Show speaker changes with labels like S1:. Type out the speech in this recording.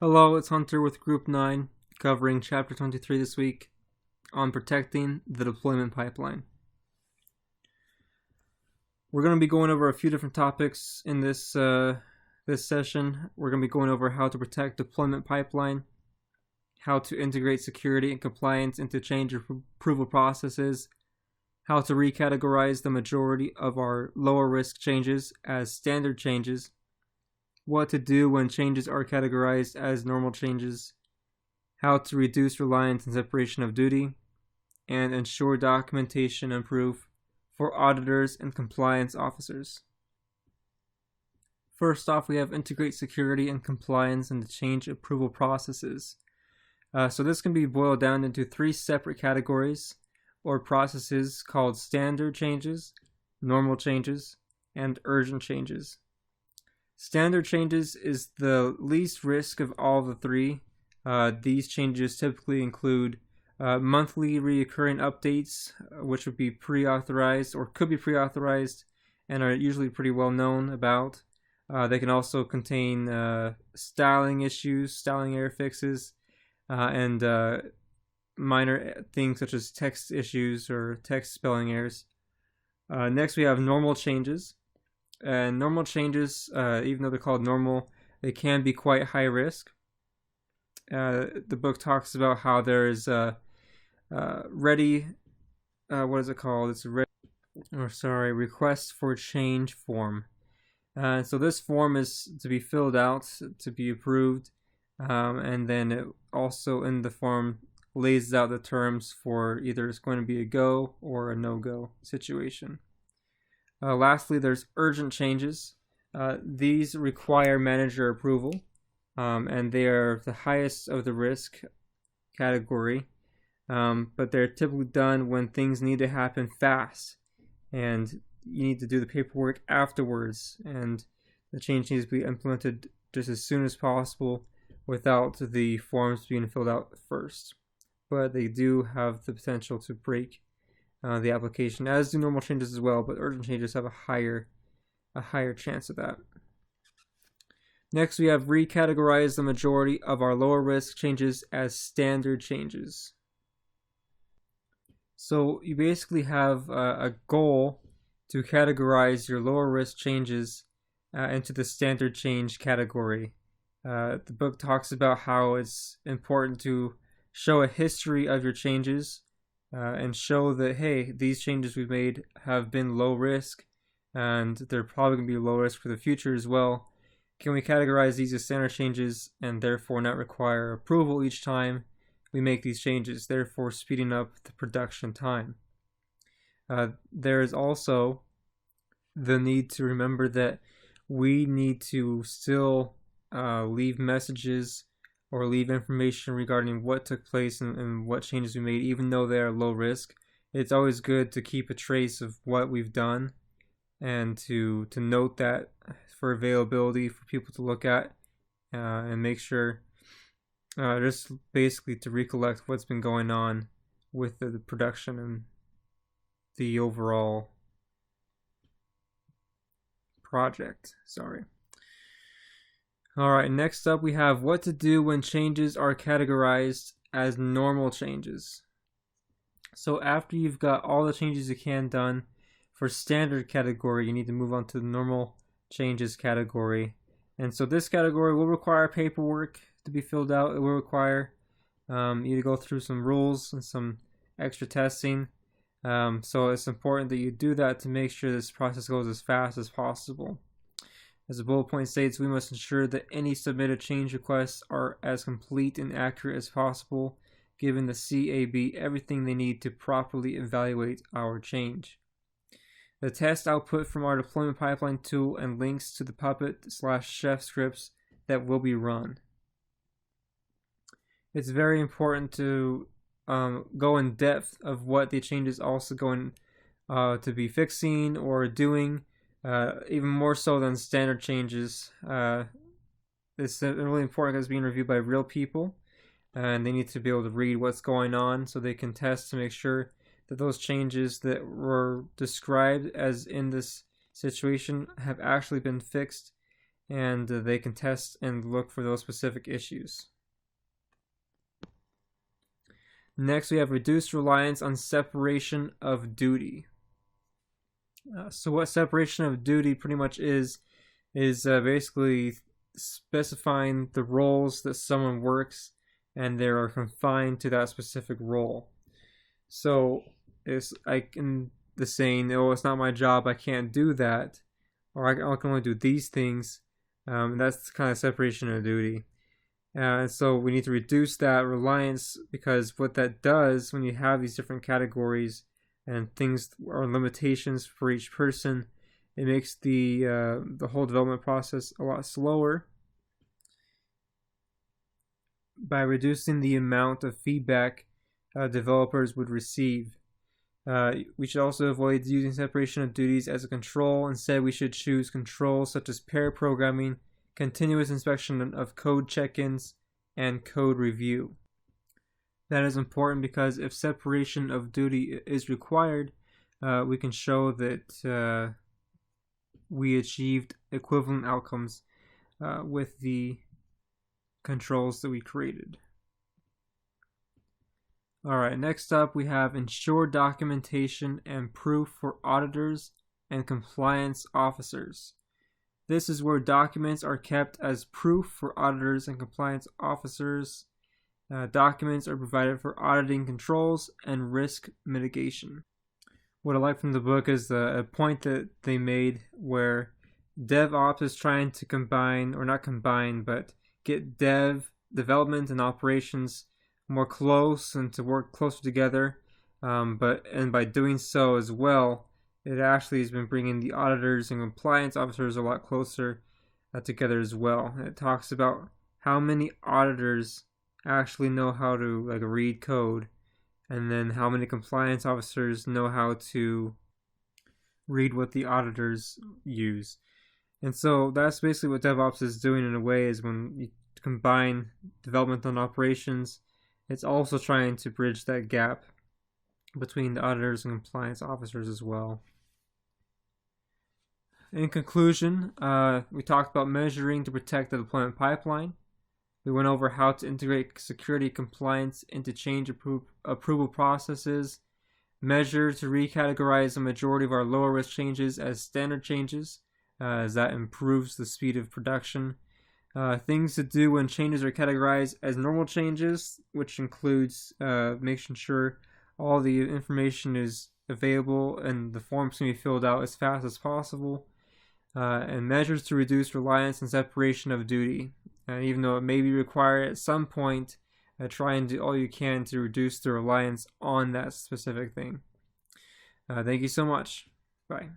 S1: Hello, it's Hunter with Group 9, covering Chapter 23 this week on protecting the deployment pipeline. We're going to be going over a few different topics in this session. We're going to be going over how to protect deployment pipeline, how to integrate security and compliance into change approval processes, how to recategorize the majority of our lower risk changes as standard changes, what to do when changes are categorized as normal changes, how to reduce reliance and separation of duty, and ensure documentation and proof for auditors and compliance officers. First off, we have integrate security and compliance into change approval processes. So this can be boiled down into three separate categories or processes called standard changes, normal changes, and urgent changes. Standard changes is the least risk of all the three. These changes typically include monthly recurring updates, which would be pre-authorized or could be pre-authorized and are usually pretty well known about. They can also contain styling issues, styling error fixes, and minor things such as text issues or text spelling errors. Next, we have normal changes. And normal changes, even though they're called normal, they can be quite high risk. The book talks about how there is what is it called? It's request for change form. So this form is to be filled out, to be approved, and then it also in the form lays out the terms for either it's going to be a go or a no-go situation. Lastly, there's urgent changes. These require manager approval, and they are the highest of the risk category, but they're typically done when things need to happen fast, and you need to do the paperwork afterwards, and the change needs to be implemented just as soon as possible without the forms being filled out first. But they do have the potential to break the application, as do normal changes as well, but urgent changes have a higher chance of that. Next, we have recategorized the majority of our lower risk changes as standard changes. So you basically have a goal to categorize your lower risk changes into the standard change category. The book talks about how it's important to show a history of your changes and show that, hey, these changes we've made have been low risk and they're probably going to be low risk for the future as well. Can we categorize these as standard changes and therefore not require approval each time we make these changes, therefore speeding up the production time? There is also the need to remember that we need to still leave messages or leave information regarding what took place and what changes we made, even though they are low risk. It's always good to keep a trace of what we've done and to note that for availability for people to look at and make sure just basically to recollect what's been going on with the production and the overall project. Alright, next up we have what to do when changes are categorized as normal changes. So after you've got all the changes you can done for standard category, you need to move on to the normal changes category. And so this category will require paperwork to be filled out. It will require you to go through some rules and some extra testing. So it's important that you do that to make sure this process goes as fast as possible. As the bullet point states, we must ensure that any submitted change requests are as complete and accurate as possible, giving the CAB everything they need to properly evaluate our change. The test output from our deployment pipeline tool and links to the Puppet/Chef scripts that will be run. It's very important to go in depth of what the change is also going to be fixing or doing. Even more so than standard changes. It's really important because it's being reviewed by real people, and they need to be able to read what's going on so they can test to make sure that those changes that were described as in this situation have actually been fixed and they can test and look for those specific issues. Next, we have reduced reliance on separation of duty. So what separation of duty pretty much is basically specifying the roles that someone works, and they are confined to that specific role. So it's like in the saying, "Oh, it's not my job, I can't do that," or "I can only do these things." That's kind of separation of duty. And so we need to reduce that reliance, because what that does when you have these different categories and things or limitations for each person, it makes the whole development process a lot slower. By reducing the amount of feedback developers would receive. We should also avoid using separation of duties as a control. Instead, we should choose controls such as pair programming, continuous inspection of code check-ins, and code review. That is important because if separation of duty is required, we can show that we achieved equivalent outcomes with the controls that we created. Alright, next up we have ensure documentation and proof for auditors and compliance officers. This is where documents are kept as proof for auditors and compliance officers. Documents are provided for auditing controls and risk mitigation. What I like from the book is a point that they made where DevOps is trying to combine, or not combine, but get development and operations more close and to work closer together. And by doing so as well, it actually has been bringing the auditors and compliance officers a lot closer together as well. It talks about how many auditors actually know how to read code, and then how many compliance officers know how to read what the auditors use. And so that's basically what DevOps is doing in a way, is when you combine development and operations, it's also trying to bridge that gap between the auditors and compliance officers as well. In conclusion, we talked about measuring to protect the deployment pipeline. We went over how to integrate security compliance into change approval processes, measure to recategorize the majority of our lower risk changes as standard changes, as that improves the speed of production. Things to do when changes are categorized as normal changes, which includes making sure all the information is available and the forms can be filled out as fast as possible. And measures to reduce reliance and separation of duty. And even though it may be required at some point, try and do all you can to reduce the reliance on that specific thing. Thank you so much. Bye.